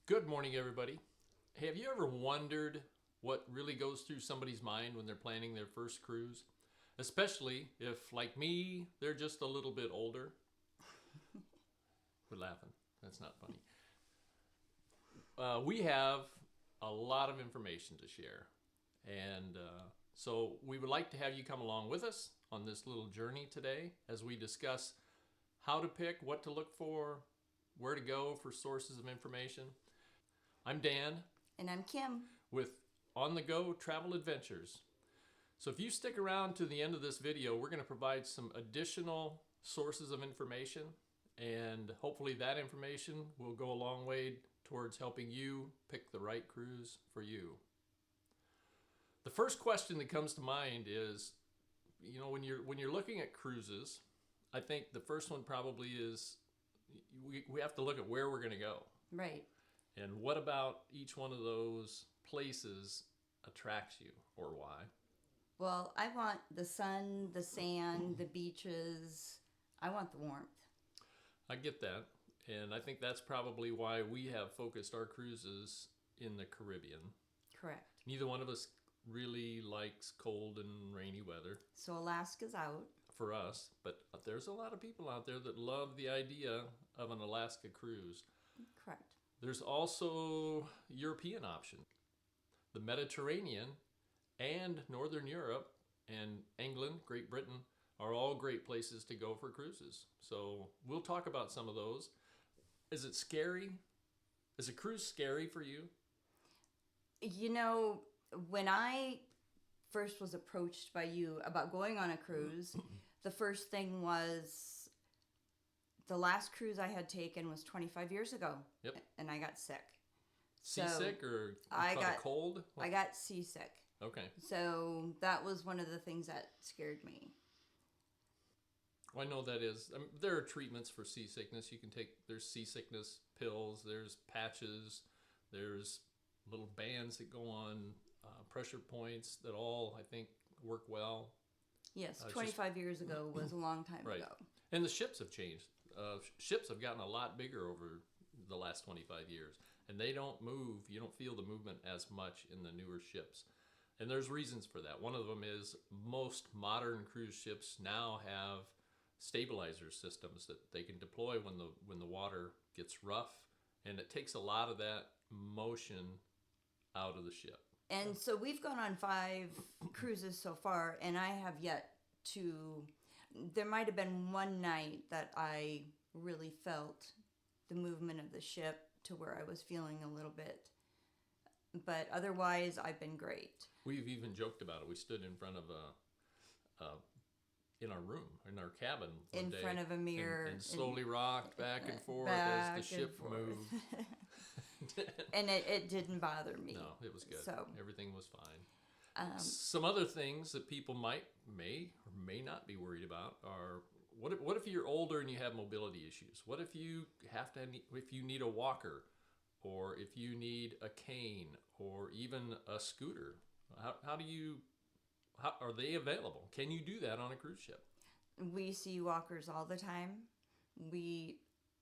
Good morning, everybody. Hey, have you ever wondered what really goes through somebody's mind when they're planning their first cruise? Especially if, like me, they're just a little bit older. We're laughing. That's not funny. We have a lot of information to share. And so we would like to have you come along with us on this little journey today as we discuss how to pick, what to look for, where to go for sources of information. I'm Dan And I'm Kim. with On the Go Travel Adventures. So if you stick around to the end of this video, we're going to provide some additional sources of information, and hopefully that information will go a long way towards helping you pick the right cruise for you. The first question that comes to mind is, when you're looking at cruises, I think the first one probably is we have to look at where we're going to go. Right. And what about each one of those places attracts you, or why? Well, I want the sun, the sand, the beaches. I want the warmth. I get that. And I think that's probably why we have focused our cruises in the Caribbean. Correct. Neither one of us really likes cold and rainy weather So Alaska's out. for us, but there's a lot of people out there that love the idea of an Alaska cruise. Correct. There's also European option. The Mediterranean and Northern Europe and England, Great Britain are all great places to go for cruises. So we'll talk about some of those. Is it scary? Is a cruise scary for you? You know, when I first was approached by you about going on a cruise, the first thing was the last cruise I had taken was 25 years ago. Yep. And I got sick. Seasick or I caught a got cold? I got seasick. Okay. So that was one of the things that scared me. Well, I know that is. There are treatments for seasickness. You can take, there's seasickness pills, there's patches, there's little bands that go on pressure points that all, I think, work well. Yes, It's 25 years ago was a long time Right. ago. And the ships have changed. Ships have gotten a lot bigger over the last 25 years. And they don't move, you don't feel the movement as much in the newer ships. And there's reasons for that. One of them is most modern cruise ships now have stabilizer systems that they can deploy when the water gets rough. And it takes a lot of that motion out of the ship. And so we've gone on 5 cruises so far, and I have yet to. There might have been one night that I really felt the movement of the ship to where I was feeling a little bit. But otherwise, I've been great. We've even joked about it. We stood in front of in our room, in our cabin one In day, front of a mirror and slowly rocked back and forth back as the and ship forth. moved. And it didn't bother me. No, it was good. So, Everything was fine. Some other things that people may or may not be worried about are what if you're older and you have mobility issues? What if you if you need a walker, or if you need a cane, or even a scooter? How are they available? Can you do that on a cruise ship? we see walkers all the time.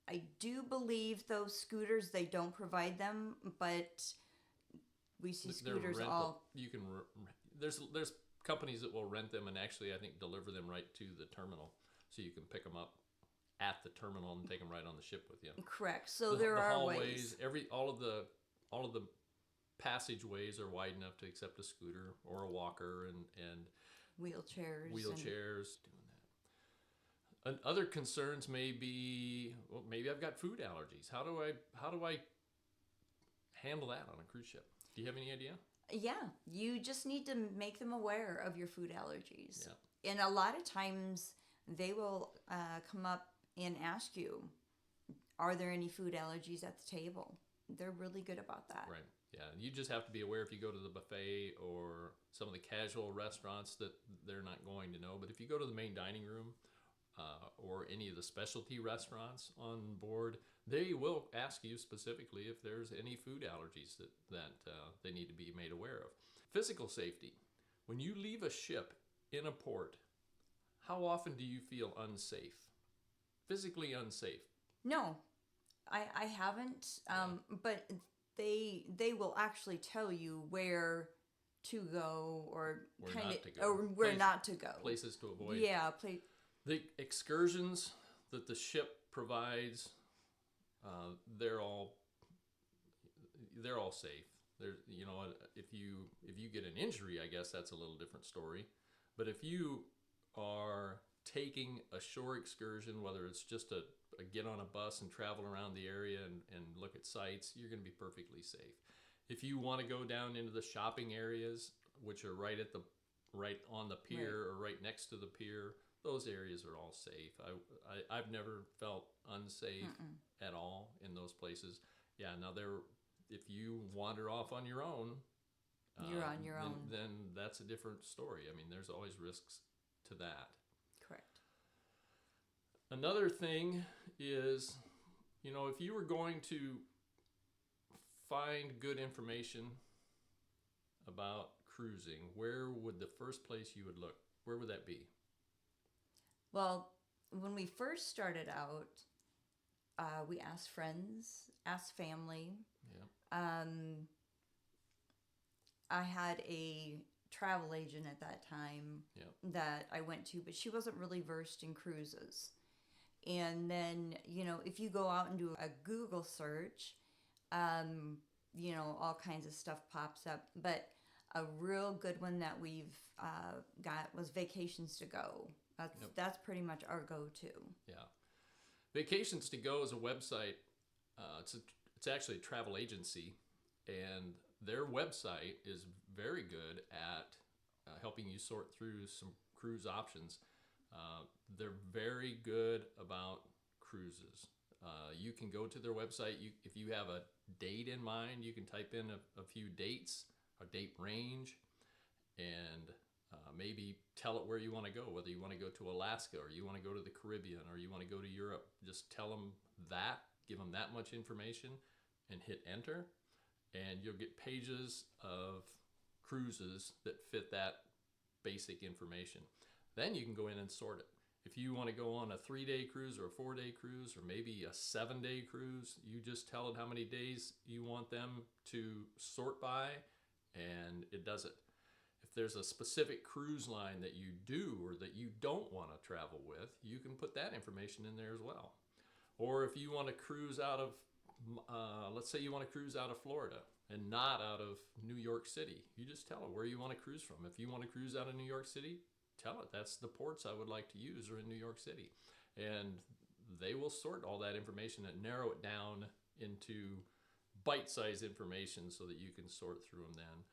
I do believe those scooters, they don't provide them, but we see scooters They're all. You can there's companies that will rent them and actually I think deliver them right to the terminal, so you can pick them up at the terminal and take them right on the ship with you. Correct. So The there are hallways, ways. all of the passageways are wide enough to accept a scooter or a walker and Wheelchairs. wheelchairs doing that. And other concerns may be, well, maybe I've got food allergies. How do I handle that on a cruise ship? Do you have any idea? Yeah, you just need to make them aware of your food allergies. Yeah. And a lot of times they will come up and ask you, are there any food allergies at the table? They're really good about that. Right. Yeah. You just have to be aware if you go to the buffet or some of the casual restaurants that they're not going to know. But if you go to the main dining room or any of the specialty restaurants on board, they will ask you specifically if there's any food allergies that they need to be made aware of. Physical safety. When you leave a ship in a port, how often do you feel unsafe? Physically unsafe? No, I haven't. But they will actually tell you where to go or Where kind not of to go. or where Place- not to go. Places to avoid. Yeah, The excursions that the ship provides, they're all safe. There's, if you get an injury, I guess that's a little different story. But if you are taking a shore excursion, whether it's just a get on a bus and travel around the area and look at sites, you're going to be perfectly safe. If you want to go down into the shopping areas, which are right on the pier or right next to the pier, those areas are all safe. I've never felt unsafe at all in those places. Yeah, now if you wander off on your own, you're on your own. Then that's a different story. I mean, there's always risks to that. Correct. Another thing is, if you were going to find good information about cruising, where would the first place you would look? Where would that be? Well, when we first started out, we asked friends, asked family. Yeah. I had a travel agent at that time that I went to, but she wasn't really versed in cruises. And then, if you go out and do a Google search, all kinds of stuff pops up. But a real good one that we've got was Vacations to Go. That's pretty much our go-to. Yeah. Vacations to Go is a website. It's actually a travel agency, and their website is very good at helping you sort through some cruise options. They're very good about cruises. You can go to their website. If you have a date in mind, you can type in a few dates, a date range, and maybe tell it where you want to go, whether you want to go to Alaska or you want to go to the Caribbean or you want to go to Europe. Just tell them that, give them that much information, and hit enter, and you'll get pages of cruises that fit that basic information. Then you can go in and sort it. If you want to go on a 3-day cruise or a 4-day cruise or maybe a 7-day cruise, you just tell it how many days you want them to sort by, and it does it. If there's a specific cruise line that you do or that you don't want to travel with, you can put that information in there as well. Or if you want to cruise out of, let's say you want to cruise out of Florida and not out of New York City, you just tell it where you want to cruise from. If you want to cruise out of New York City, tell it that's the ports I would like to use are in New York City. And they will sort all that information and narrow it down into bite-sized information so that you can sort through them then.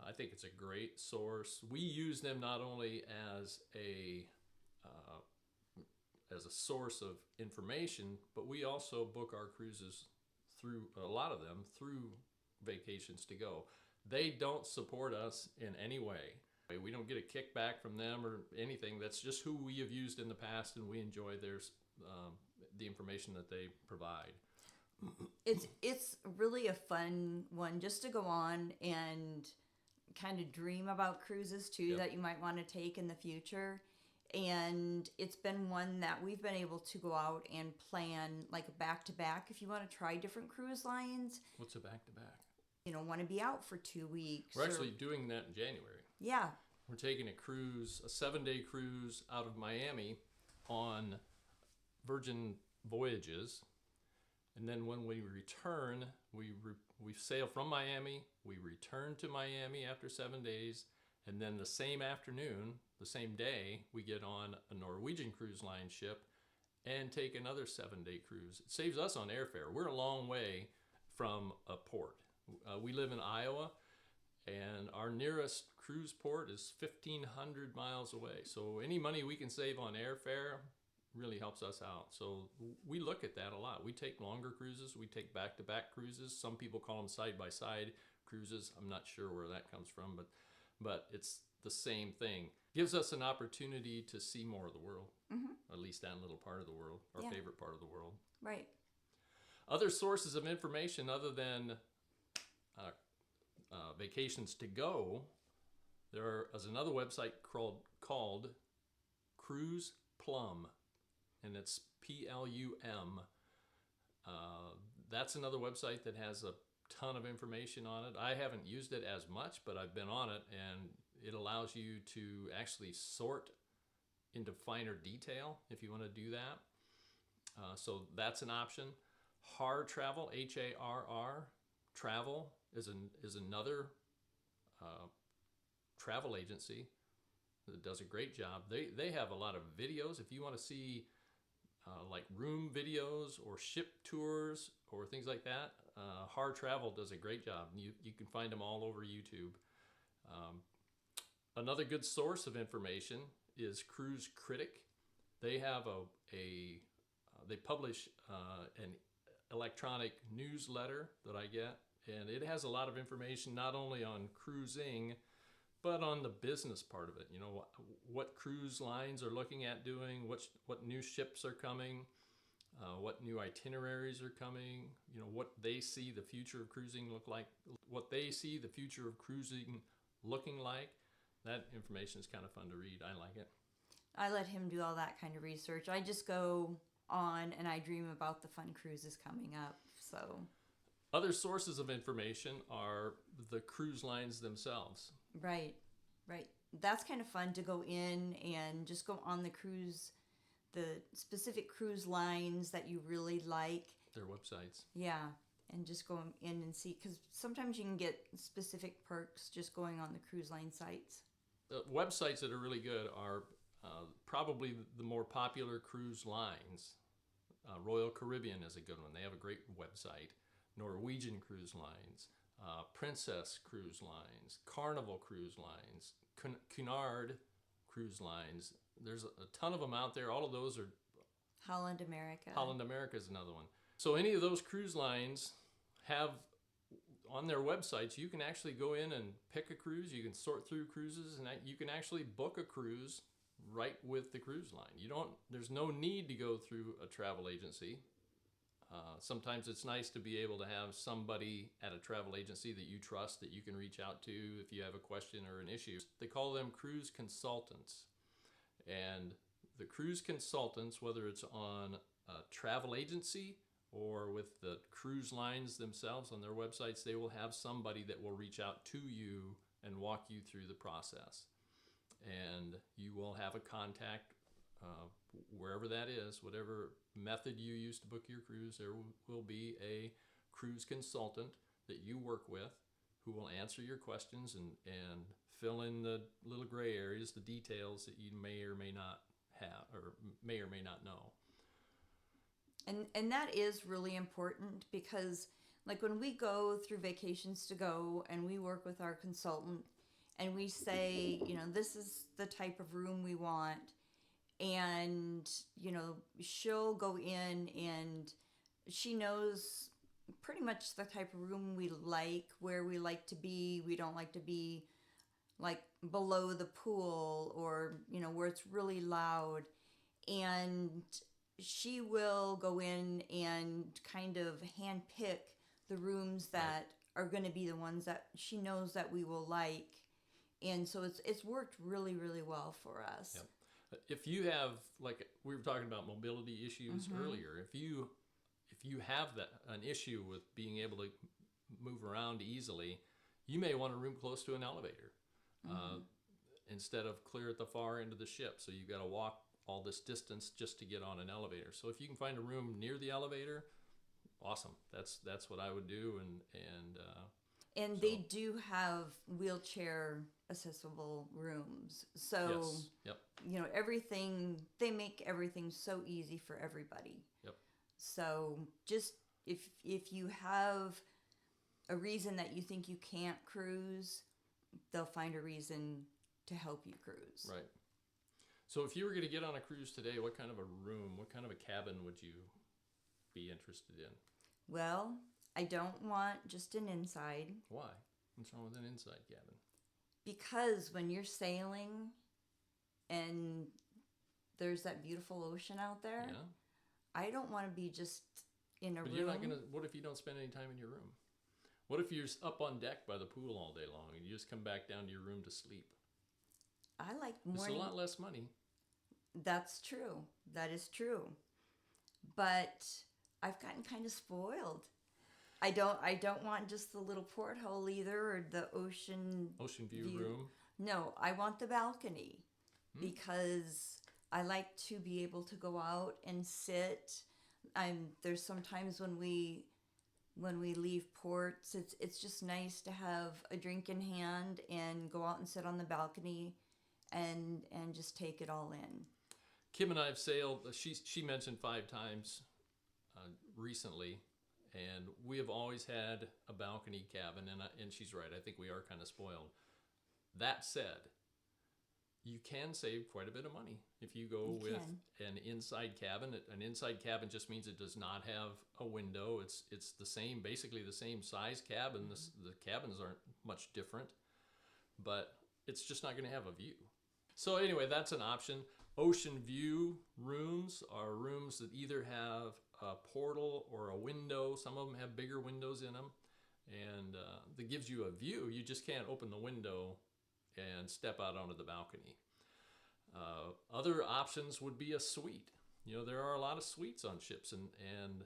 I think it's a great source. We use them not only as a source of information, but we also book our cruises through, a lot of them, through Vacations to Go. They don't support us in any way. We don't get a kickback from them or anything. That's just who we have used in the past, and we enjoy the information that they provide. It's really a fun one just to go on and kind of dream about cruises too that you might want to take in the future. And it's been one that we've been able to go out and plan like back to back if you want to try different cruise lines. What's a back to back? Want to be out for 2 weeks. We're actually doing that in January. Yeah. We're taking a cruise, a 7-day cruise out of Miami on Virgin Voyages. And then when we return, we sail from Miami, we return to Miami after 7 days, and then the same afternoon, the same day, we get on a Norwegian Cruise Line ship and take another 7-day cruise. It saves us on airfare. We're a long way from a port. We live in Iowa, and our nearest cruise port is 1,500 miles away. So any money we can save on airfare really helps us out. So we look at that a lot. We take longer cruises. We take back-to-back cruises. Some people call them side-by-side cruises. I'm not sure where that comes from, but it's the same thing. Gives us an opportunity to see more of the world, at least that little part of the world, our favorite part of the world. Right. Other sources of information other than Vacations to Go, there is another website called Cruise Plum, and it's PLUM. That's another website that has a ton of information on it. I haven't used it as much, but I've been on it, and it allows you to actually sort into finer detail if you want to do that. So that's an option. Harr Travel, Harr Travel is another travel agency that does a great job. They have a lot of videos. If you want to see like room videos or ship tours or things like that, Harr Travel does a great job. You can find them all over YouTube. Another good source of information is Cruise Critic. They have they publish an electronic newsletter that I get, and it has a lot of information not only on cruising, but on the business part of it. You know, what cruise lines are looking at doing, what new ships are coming, what new itineraries are coming, you know, what they see the future of cruising looking like. That information is kind of fun to read. I like it. I let him do all that kind of research. I just go on and I dream about the fun cruises coming up. So other sources of information are the cruise lines themselves. Right. That's kind of fun to go in and just go on the specific cruise lines that you really like. Their websites. Yeah, and just go in and see, because sometimes you can get specific perks just going on the cruise line sites. The websites that are really good are probably the more popular cruise lines. Royal Caribbean is a good one. They have a great website. Norwegian Cruise Lines, Princess Cruise Lines, Carnival Cruise Lines, Cunard Cruise Lines. There's a ton of them out there. All of those are... Holland America. Holland America is another one. So any of those cruise lines have on their websites, you can actually go in and pick a cruise. You can sort through cruises, and you can actually book a cruise right with the cruise line. There's no need to go through a travel agency. Sometimes it's nice to be able to have somebody at a travel agency that you trust that you can reach out to if you have a question or an issue. They call them cruise consultants. And the cruise consultants, whether it's on a travel agency or with the cruise lines themselves on their websites, they will have somebody that will reach out to you and walk you through the process. And you will have a contact wherever that is, whatever method you use to book your cruise. There will be a cruise consultant that you work with who will answer your questions and fill in the little gray areas, the details that you may or may not have or may or may not know. And that is really important, because like when we go through Vacations to Go and we work with our consultant and we say, you know, this is the type of room we want, and, you know, she'll go in and she knows pretty much the type of room we like, where we like to be. We don't like to be like below the pool or, you know, where it's really loud. And she will go in and kind of handpick the rooms that are going to be the ones that she knows that we will like. And so it's worked really, really well for us. Yep. If you have, like we were talking about mobility issues earlier, if you have an issue with being able to move around easily, you may want a room close to an elevator instead of clear at the far end of the ship. So you've got to walk all this distance just to get on an elevator. So if you can find a room near the elevator, awesome. That's what I would do. And they do have wheelchair accessible rooms. So, yes. Yep. You know, they make everything so easy for everybody. Yep. So just if you have a reason that you think you can't cruise, they'll find a reason to help you cruise. Right. So if you were going to get on a cruise today, what kind of a room, what kind of a cabin would you be interested in? Well, I don't want just an inside. Why? What's wrong with an inside cabin? Because when you're sailing and there's that beautiful ocean out there, yeah. I don't want to be just in a room. You're not gonna. What if you don't spend any time in your room? What if you're up on deck by the pool all day long and you just come back down to your room to sleep? I like morning. It's a lot less money. That's true. That is true. But I've gotten kind of spoiled. I don't want just the little porthole either, or the ocean view room. No, I want the balcony because I like to be able to go out and sit. There's sometimes when we leave ports, it's just nice to have a drink in hand and go out and sit on the balcony and just take it all in. Kim and I have sailed. She mentioned 5 times recently, and we have always had a balcony cabin. And she's right. I think we are kind of spoiled. That said, you can save quite a bit of money if you go with an inside cabin. An inside cabin just means it does not have a window. It's the same, basically the same size cabin. The cabins aren't much different, but it's just not going to have a view. So anyway, that's an option. Ocean view rooms are rooms that either have a portal or a window. Some of them have bigger windows in them, and that gives you a view. You just can't open the window and step out onto the balcony. Other options would be a suite. There are a lot of suites on ships, and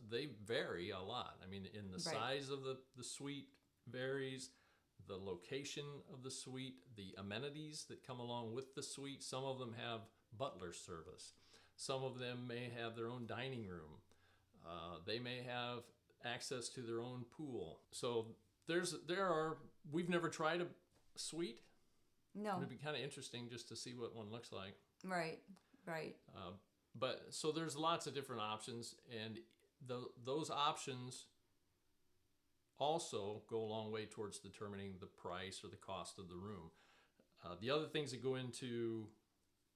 they vary a lot. I mean, in the size of the suite varies, the location of the suite, the amenities that come along with the suite. Some of them have butler service. Some of them may have their own dining room. They may have access to their own pool. So we've never tried a suite. No. It'd be kind of interesting just to see what one looks like. Right. But so there's lots of different options, and those options also go a long way towards determining the price or the cost of the room. The other things that go into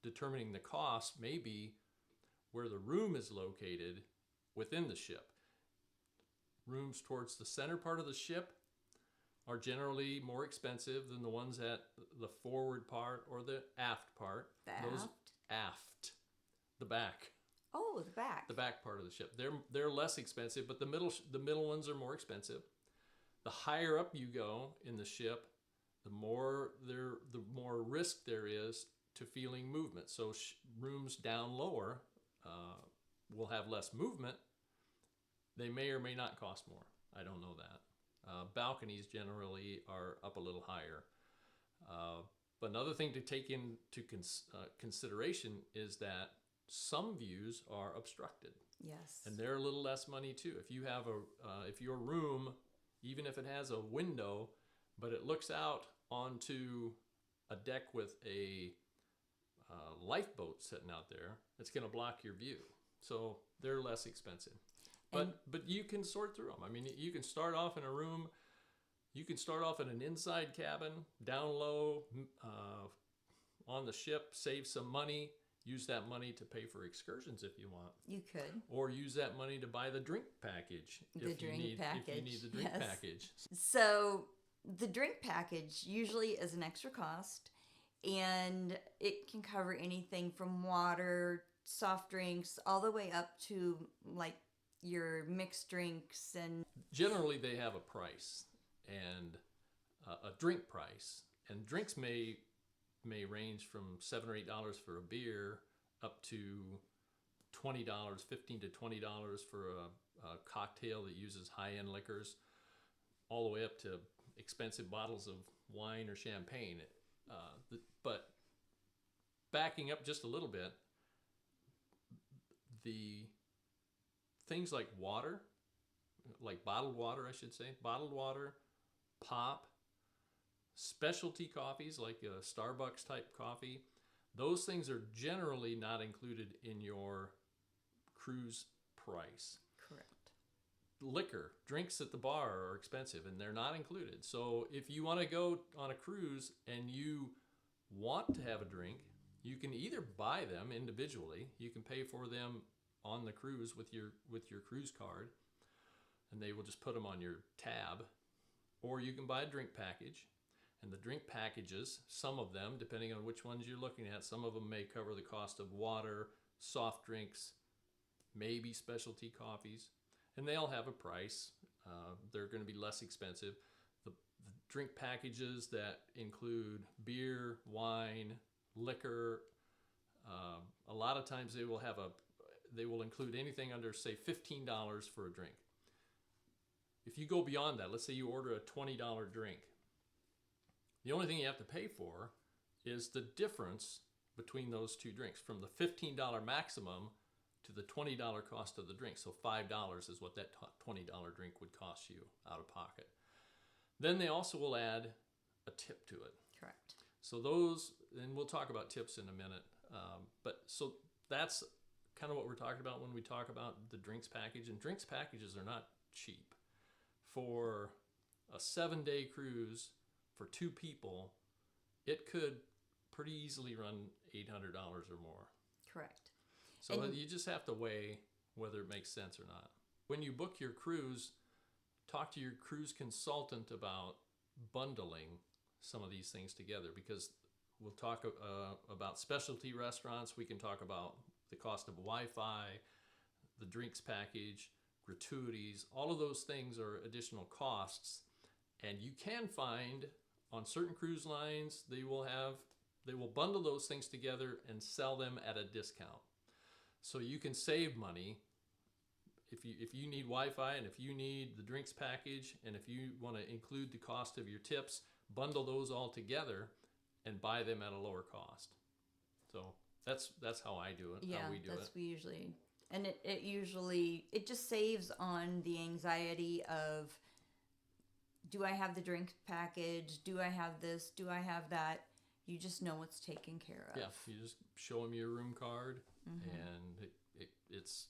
determining the cost may be where the room is located within the ship. Rooms towards the center part of the ship are generally more expensive than the ones at the forward part or the aft part. Aft. The back. Oh, the back. The back part of the ship. They're less expensive, but the middle ones are more expensive. The higher up you go in the ship, the more risk there is to feeling movement. So rooms down lower will have less movement. They may or may not cost more. I don't know that. Balconies generally are up a little higher. But another thing to take into consideration is that some views are obstructed. Yes. And they're a little less money too. If you have if your room, even if it has a window, but it looks out onto a deck with a lifeboat sitting out there, it's going to block your view. So they're less expensive. But you can sort through them. I mean, you can start off in a room. You can start off in an inside cabin, down low, on the ship, save some money, use that money to pay for excursions if you want. You could. Or use that money to buy the drink package if you need the drink package. So the drink package usually is an extra cost, and it can cover anything from water, soft drinks, all the way up to like your mixed drinks. And generally they have a price and a drink price, and drinks may range from $7 or $8 for a beer up to $20, $15 to $20 for a cocktail that uses high-end liquors, all the way up to expensive bottles of wine or champagne. But backing up just a little bit, the things like water, like bottled water, pop, specialty coffees like a Starbucks type coffee, those things are generally not included in your cruise price. Correct. Liquor, drinks at the bar are expensive and they're not included. So if you want to go on a cruise and you want to have a drink, you can either buy them individually, you can pay for them on the cruise with your cruise card, and they will just put them on your tab, or you can buy a drink package. And the drink packages, some of them, depending on which ones you're looking at, some of them may cover the cost of water, soft drinks, maybe specialty coffees, and they all have a price. They're going to be less expensive. The drink packages that include beer, wine, liquor, a lot of times they will include anything under, say, $15 for a drink. if you go beyond that, let's say you order a $20 drink, the only thing you have to pay for is the difference between those two drinks, from the $15 maximum to the $20 cost of the drink. So $5 is what that $20 drink would cost you out of pocket. Then they also will add a tip to it. Correct. So those, and we'll talk about tips in a minute. But so that's kind of what we're talking about when we talk about the drinks package. And drinks packages are not cheap. For a 7-day cruise for 2 people, it could pretty easily run $800 or more. Correct. So And- you just have to weigh whether it makes sense or not. When you book your cruise, talk to your cruise consultant about bundling some of these things together, because we'll talk about specialty restaurants. We can talk about the cost of Wi-Fi, the drinks package, gratuities. All of those things are additional costs, and you can find on certain cruise lines they will bundle those things together and sell them at a discount. So you can save money if you need Wi-Fi, and if you need the drinks package, and if you want to include the cost of your tips, bundle those all together and buy them at a lower cost. So that's how I do it. Yeah, how we do that's it. we usually, and it usually, it just saves on the anxiety of, do I have the drink package? Do I have this? Do I have that? You just know what's taken care of. Yeah, you just show them your room card, and it's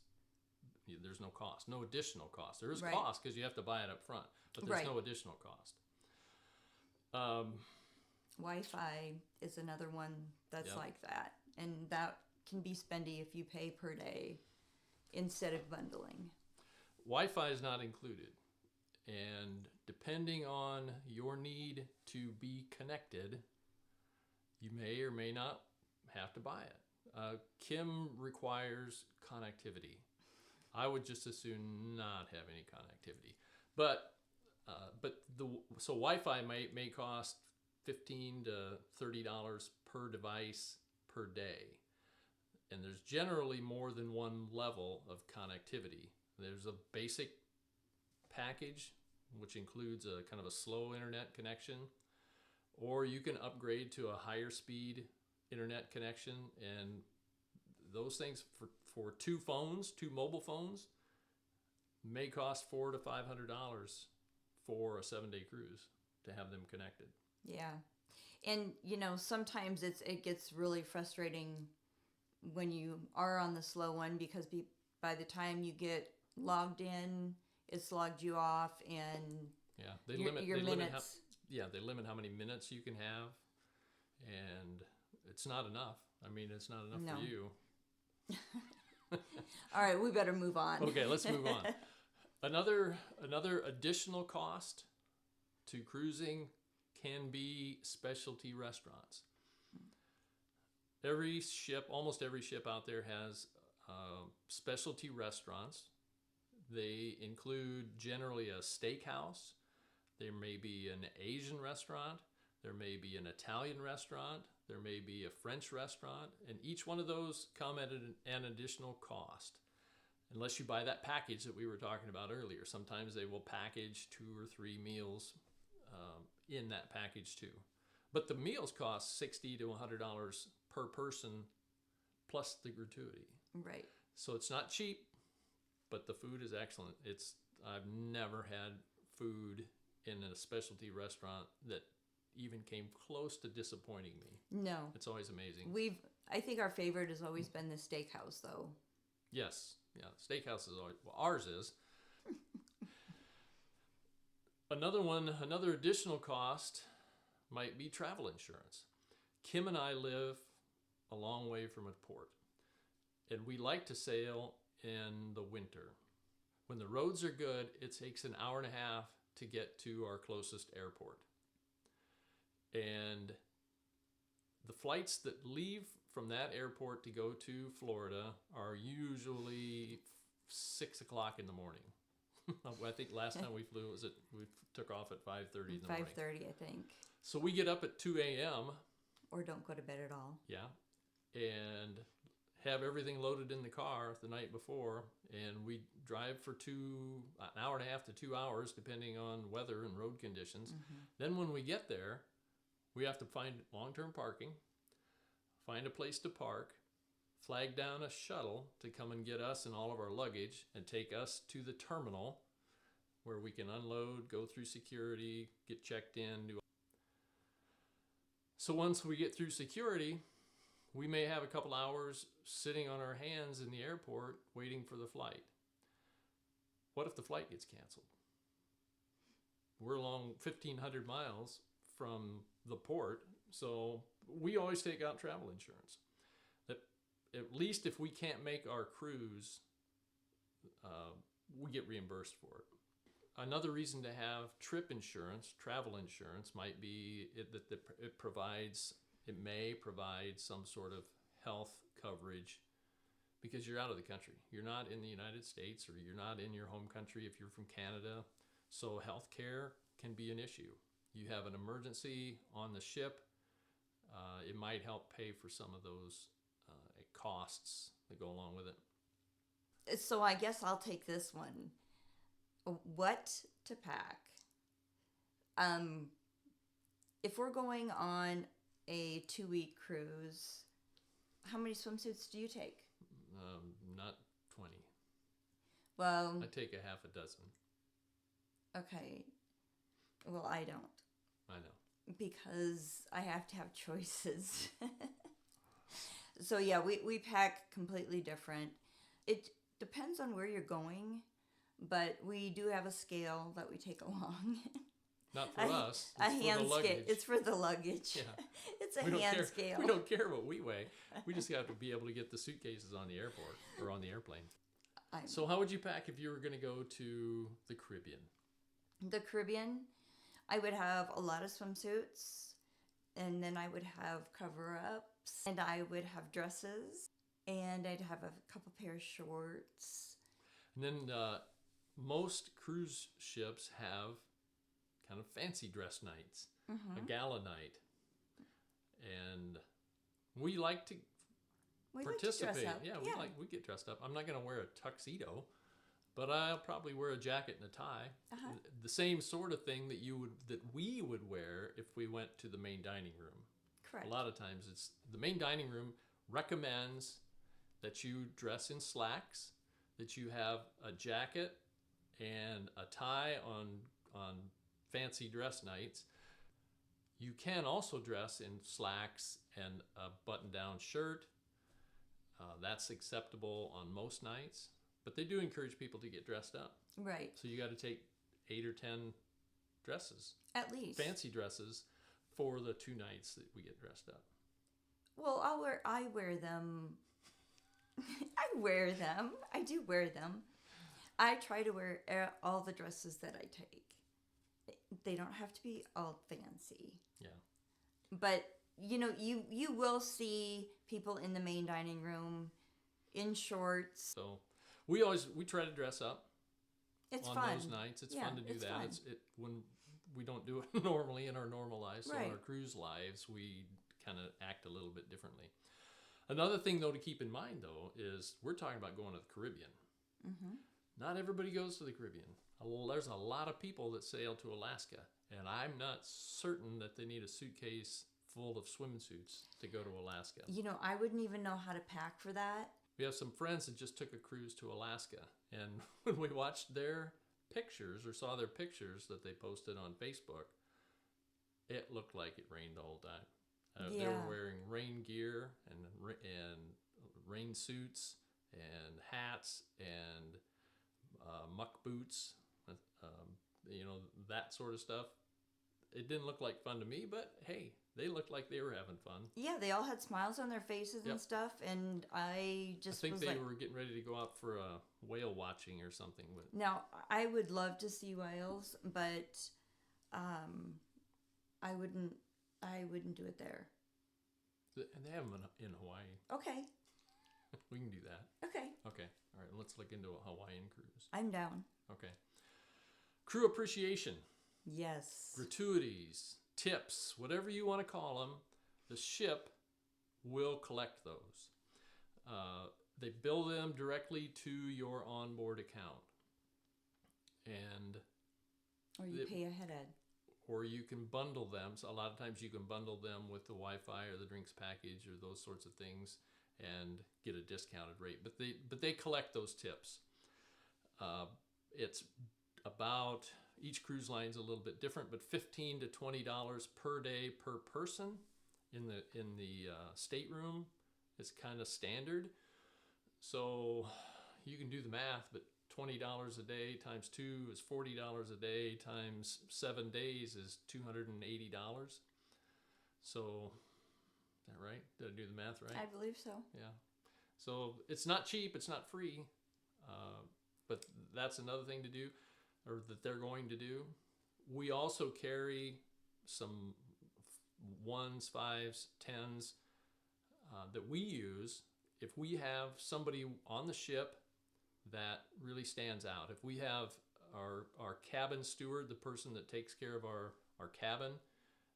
there's no cost, no additional cost. There is Right. cost because you have to buy it up front, but there's Right. no additional cost. Wi-Fi is another one that's Yep. like that, and that can be spendy if you pay per day instead of bundling. Wi-Fi is not included, and depending on your need to be connected, you may or may not have to buy it. Kim requires connectivity. I would just as soon not have any connectivity, but so Wi-Fi may cost $15 to $30 per device per day, and there's generally more than one level of connectivity. There's a basic package, which includes a kind of a slow internet connection, or you can upgrade to a higher speed internet connection, and those things for 2 mobile phones, may cost $400 to $500 for a 7-day cruise to have them connected. Yeah, and sometimes it gets really frustrating when you are on the slow one, because by the time you get logged in, it's logged you off, and Yeah, your minutes. they limit how many minutes you can have, and it's not enough. I mean, it's not enough No. for you. All right, we better move on. Okay, let's move on. Another additional cost to cruising can be specialty restaurants. Almost every ship out there has specialty restaurants. They include generally a steakhouse. There may be an Asian restaurant. There may be an Italian restaurant. There may be a French restaurant. And each one of those come at an additional cost. Unless you buy that package that we were talking about earlier. Sometimes they will package 2 or 3 meals in that package too. But the meals cost $60 to $100 per person, plus the gratuity. Right. So it's not cheap, but the food is excellent. I've never had food in a specialty restaurant that even came close to disappointing me. No. It's always amazing. I think our favorite has always been the steakhouse, though. Yes, yeah. Steakhouse is always, well, ours is. Another additional cost might be travel insurance. Kim and I live a long way from a port, and we like to sail in the winter. When the roads are good, it takes an hour and a half to get to our closest airport. And the flights that leave from that airport to go to Florida are usually 6 o'clock in the morning. I think last time we flew we took off at 5:30 in the morning. 5:30, I think. So we get up at 2 a.m. Or don't go to bed at all. Yeah, and have everything loaded in the car the night before, and we drive for an hour and a half to 2 hours, depending on weather and road conditions. Then when we get there, we have to find long-term parking, find a place to park, flag down a shuttle to come and get us and all of our luggage and take us to the terminal where we can unload, go through security, get checked in. So once we get through security, we may have a couple hours sitting on our hands in the airport waiting for the flight. What if the flight gets canceled? We're along 1,500 miles from the port, so we always take out travel insurance. That at least if we can't make our cruise, we get reimbursed for it. Another reason to have trip insurance, travel insurance, might be that it may provide some sort of health coverage because you're out of the country. You're not in the United States, or you're not in your home country if you're from Canada. So health care can be an issue. You have an emergency on the ship, it might help pay for some of those costs that go along with it. So I guess I'll take this one. What to pack? If we're going on a 2-week cruise, how many swimsuits do you take? Not 20. Well, I take a half a dozen. Okay. Well, I don't. I know. Because I have to have choices. So yeah, we pack completely different. It depends on where you're going, but we do have a scale that we take along. Not for us. A It's for hand the luggage. scale. It's for the luggage. Yeah. It's a We don't hand care. scale. We don't care what we weigh. We just have to be able to get the suitcases on the airport or on the airplane. So how would you pack if you were going to go to the Caribbean? The Caribbean, I would have a lot of swimsuits, and then I would have cover-ups, and I would have dresses, and I'd have a couple pair of shorts. And then most cruise ships have kind of fancy dress nights, a gala night. And we like to participate. Like to dress up. Yeah, we get dressed up. I'm not going to wear a tuxedo, but I'll probably wear a jacket and a tie. The same sort of thing that we would wear if we went to the main dining room. Correct. A lot of times it's the main dining room recommends that you dress in slacks, that you have a jacket and a tie on fancy dress nights. You can also dress in slacks and a button-down shirt. That's acceptable on most nights, but they do encourage people to get dressed up. Right. So you got to take 8 or 10 dresses, At least. fancy dresses, for the 2 nights that we get dressed up. Well, I wear them. I wear them. I do wear them. I try to wear all the dresses that I take. They don't have to be all fancy. Yeah. But you will see people in the main dining room in shorts. So we try to dress up. It's on fun. those nights. It's Yeah, fun to do it's that. fun. When we don't do it normally in our normal lives. So in Right. our cruise lives, we kind of act a little bit differently. Another thing, though, to keep in mind, though, is we're talking about going to the Caribbean. Not everybody goes to the Caribbean. There's a lot of people that sail to Alaska, and I'm not certain that they need a suitcase full of swimsuits to go to Alaska. I wouldn't even know how to pack for that. We have some friends that just took a cruise to Alaska, and when we watched their pictures or saw their pictures that they posted on Facebook, it looked like it rained the whole time. They were wearing rain gear and rain suits and hats and muck boots, that sort of stuff. It didn't look like fun to me, but hey, they looked like they were having fun. Yeah, they all had smiles on their faces and stuff, and I think was they like, were getting ready to go out for a whale watching or something. But now I would love to see whales, but I wouldn't do it there. and they have them in Hawaii. Okay. We can do that. Okay. Okay. All right. Let's look into a Hawaiian cruise. I'm down. Okay. Crew appreciation. Yes. Gratuities, tips, whatever you want to call them, the ship will collect those. They bill them directly to your onboard account, and Or you pay ahead. or you can bundle them. So a lot of times you can bundle them with the Wi-Fi or the drinks package or those sorts of things and get a discounted rate. But they collect those tips. It's about, each cruise line's a little bit different, but $15 to $20 per day per person in the stateroom is kind of standard. So you can do the math, but $20 a day times 2 is $40 a day times 7 days is $280. So, is that right? Did I do the math right? I believe so. Yeah. So it's not cheap, it's not free, but that's another thing to do, or that they're going to do. We also carry some 1s, 5s, 10s that we use if we have somebody on the ship that really stands out. If we have our cabin steward, the person that takes care of our cabin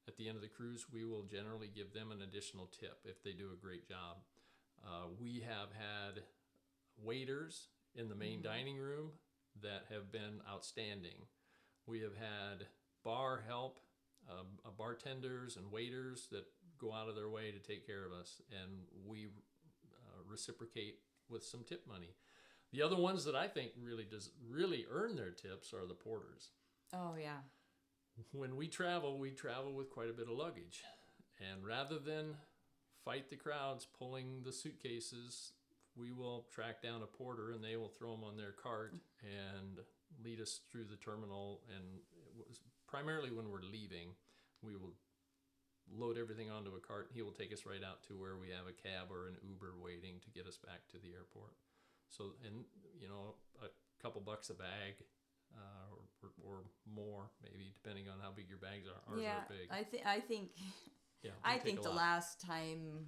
at the end of the cruise, we will generally give them an additional tip if they do a great job. We have had waiters in the main dining room that have been outstanding. We have had bar help, bartenders and waiters that go out of their way to take care of us, and we reciprocate with some tip money. The other ones that I think really earn their tips are the porters. Oh, yeah. When we travel with quite a bit of luggage. And rather than fight the crowds pulling the suitcases, we will track down a porter and they will throw them on their cart and lead us through the terminal. And it was primarily when we're leaving, we will load everything onto a cart and he will take us right out to where we have a cab or an Uber waiting to get us back to the airport. So, and you know, a couple bucks a bag, or more, maybe, depending on how big your bags are. Ours are big. I think Yeah, I think the last time,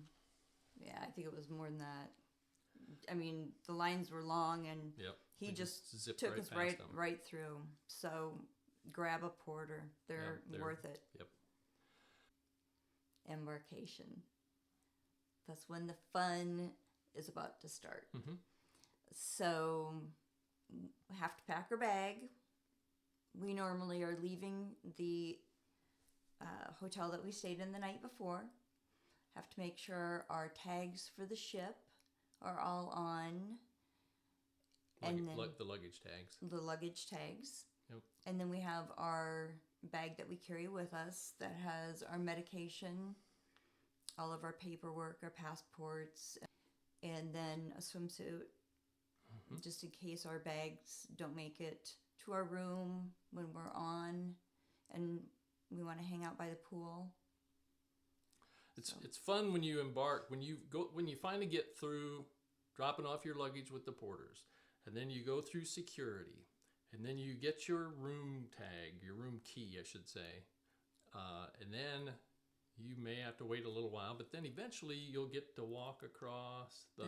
I think it was more than that. I mean, the lines were long, and he just took us right through. So, grab a porter; they're worth it. Yep. Embarkation. That's when the fun is about to start. Mm-hmm. So, we have to pack our bag. We normally are leaving the hotel that we stayed in the night before. Have to make sure our tags for the ship are all on. And then the luggage tags. The luggage tags. Yep. And then we have our bag that we carry with us that has our medication, all of our paperwork, our passports, and then a swimsuit. Just in case our bags don't make it to our room when we're on and we want to hang out by the pool. It's fun when you embark, when you finally get through dropping off your luggage with the porters, and then you go through security, and then you get your room tag, your room key, I should say, and then you may have to wait a little while, but then eventually you'll get to walk across the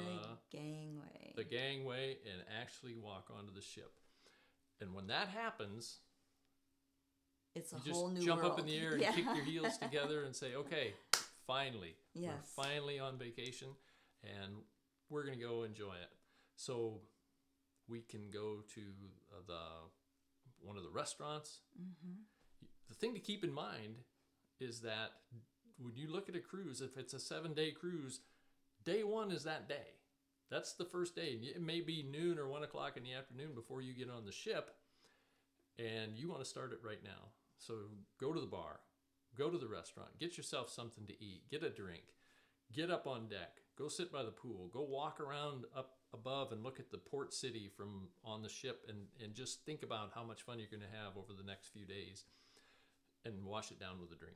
gangway and actually walk onto the ship. And when that happens, it's a you whole just new jump world. up in the air and kick your heels together and say, okay, finally, yes. We're finally on vacation and we're going to go enjoy it. So we can go to one of the restaurants. Mm-hmm. The thing to keep in mind is that when you look at a cruise, if it's a 7-day cruise, day one is that day. That's the first day. It may be noon or 1 o'clock in the afternoon before you get on the ship, and you want to start it right now. So go to the bar, go to the restaurant, get yourself something to eat, get a drink, get up on deck, go sit by the pool, go walk around up above and look at the port city from on the ship, and just think about how much fun you're going to have over the next few days, and wash it down with a drink.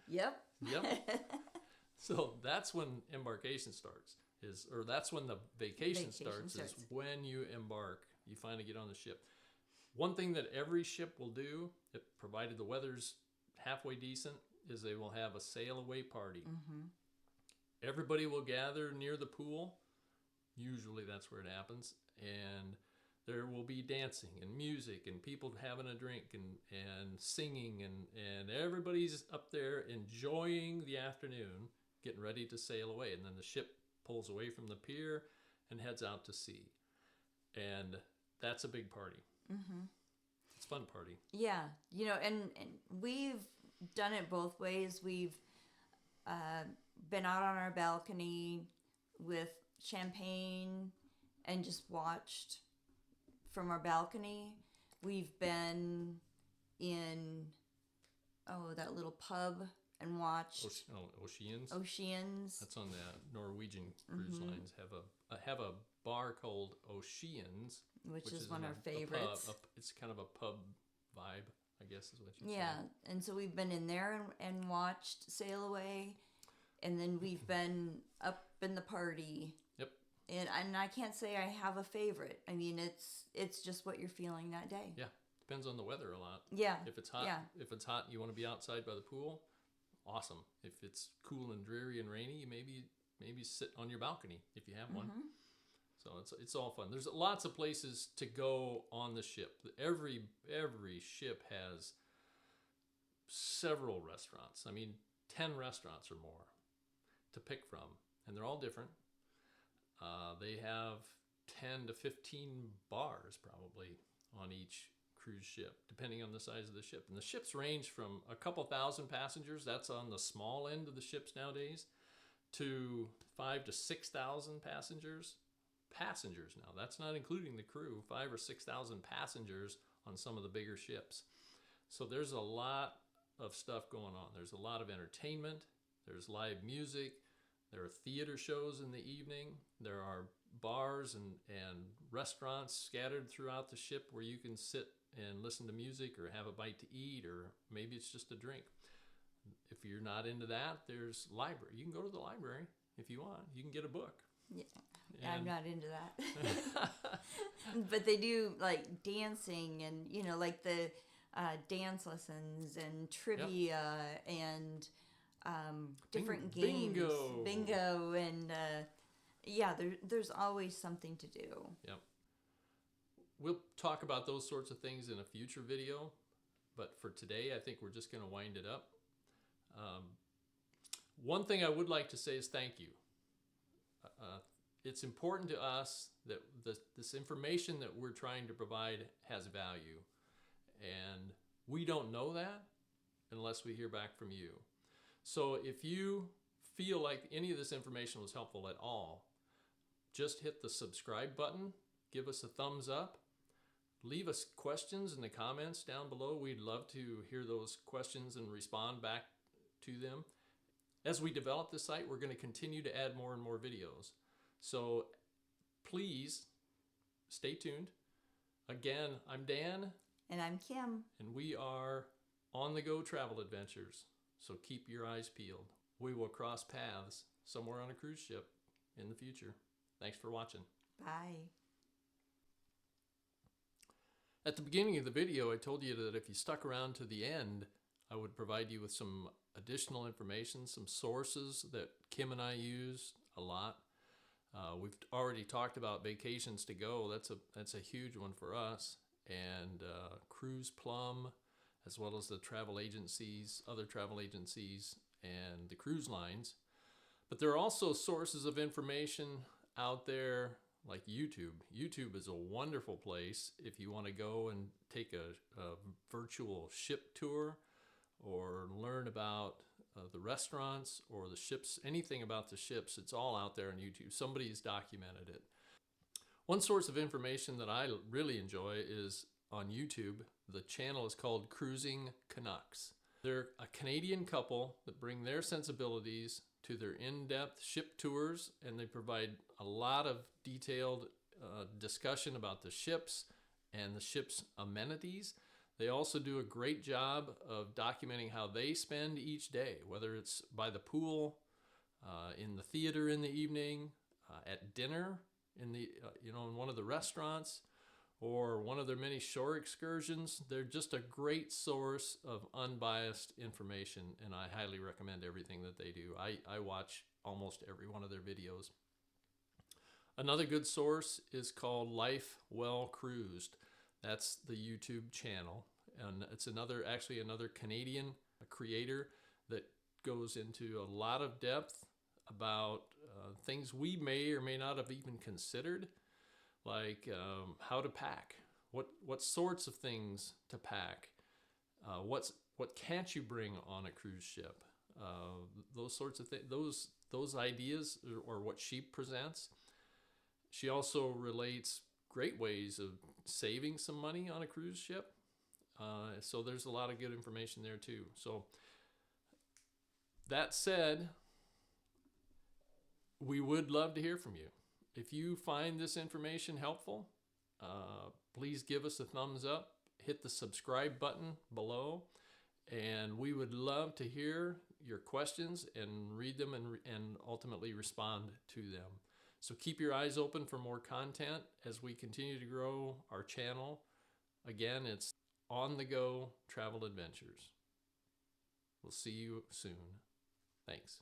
Yep. So that's when embarkation starts, or that's when the vacation starts, is when you embark. You finally get on the ship. One thing that every ship will do, provided the weather's halfway decent, is they will have a sail away party. Mm-hmm. Everybody will gather near the pool. Usually that's where it happens. And there will be dancing and music and people having a drink and singing, and everybody's up there enjoying the afternoon, getting ready to sail away. And then the ship pulls away from the pier and heads out to sea. And that's a big party. Mm-hmm. It's a fun party. Yeah, and we've done it both ways. We've been out on our balcony with champagne and just watched from our balcony. We've been in that little pub and watched Oceans. Oceans. That's on the Norwegian cruise lines. Have a bar called Oceans, which is one in of our favorites. It's kind of a pub vibe, I guess is what you Yeah, say. and so we've been in there and watched Sail Away, and then we've been up in the party. Yep. And I can't say I have a favorite. I mean, it's just what you're feeling that day. Yeah, depends on the weather a lot. Yeah. If it's hot, yeah. If it's hot, and you want to be outside by the pool. Awesome. If it's cool and dreary and rainy, maybe sit on your balcony if you have one. Mm-hmm. So it's all fun. There's lots of places to go on the ship. Every ship has several restaurants. I mean, 10 restaurants or more to pick from, and they're all different. They have 10 to 15 bars probably on each cruise ship, depending on the size of the ship. And the ships range from a couple thousand passengers, that's on the small end of the ships nowadays, to 5,000 to 6,000 passengers. Passengers now, that's not including the crew. 5,000 or 6,000 passengers on some of the bigger ships. So there's a lot of stuff going on. There's a lot of entertainment. There's live music. There are theater shows in the evening. There are bars and restaurants scattered throughout the ship where you can sit and listen to music or have a bite to eat, or maybe it's just a drink. If you're not into that, there's library. You can go to the library if you want. You can get a book. Yeah. And I'm not into that. But they do like dancing and, like the dance lessons and trivia and different games. Bingo. And there's always something to do. Yep. We'll talk about those sorts of things in a future video. But for today, I think we're just going to wind it up. One thing I would like to say is thank you. It's important to us that this information that we're trying to provide has value. And we don't know that unless we hear back from you. So if you feel like any of this information was helpful at all, just hit the subscribe button, give us a thumbs up, leave us questions in the comments down below. We'd love to hear those questions and respond back to them. As we develop the site, we're going to continue to add more and more videos. So please stay tuned. Again, I'm Dan. And I'm Kim. And we are On the Go Travel Adventures. So keep your eyes peeled. We will cross paths somewhere on a cruise ship in the future. Thanks for watching. Bye. At the beginning of the video, I told you that if you stuck around to the end, I would provide you with some additional information, some sources that Kim and I use a lot. We've already talked about Vacations to Go. That's a huge one for us. And Cruise Plum, as well as the travel agencies, other travel agencies, and the cruise lines. But there are also sources of information out there like YouTube. YouTube is a wonderful place if you want to go and take a virtual ship tour or learn about the restaurants or the ships, anything about the ships. It's all out there on YouTube. Somebody's documented it. One source of information that I really enjoy is on YouTube. The channel is called Cruising Canucks. They're a Canadian couple that bring their sensibilities to their in-depth ship tours, and they provide a lot of detailed discussion about the ships and the ship's amenities. They also do a great job of documenting how they spend each day, whether it's by the pool, in the theater in the evening, at dinner, in one of the restaurants, or one of their many shore excursions. They're just a great source of unbiased information, and I highly recommend everything that they do. I watch almost every one of their videos. Another good source is called Life Well Cruised. That's the YouTube channel, and it's another Canadian creator that goes into a lot of depth about things we may or may not have even considered, like how to pack, what sorts of things to pack, what can't you bring on a cruise ship, those sorts of things, those ideas, or what she presents. She also relates great ways of saving some money on a cruise ship. So there's a lot of good information there too. So that said, we would love to hear from you. If you find this information helpful, please give us a thumbs up, hit the subscribe button below, and we would love to hear your questions and read them and ultimately respond to them. So keep your eyes open for more content as we continue to grow our channel. Again, it's On the Go Travel Adventures. We'll see you soon. Thanks.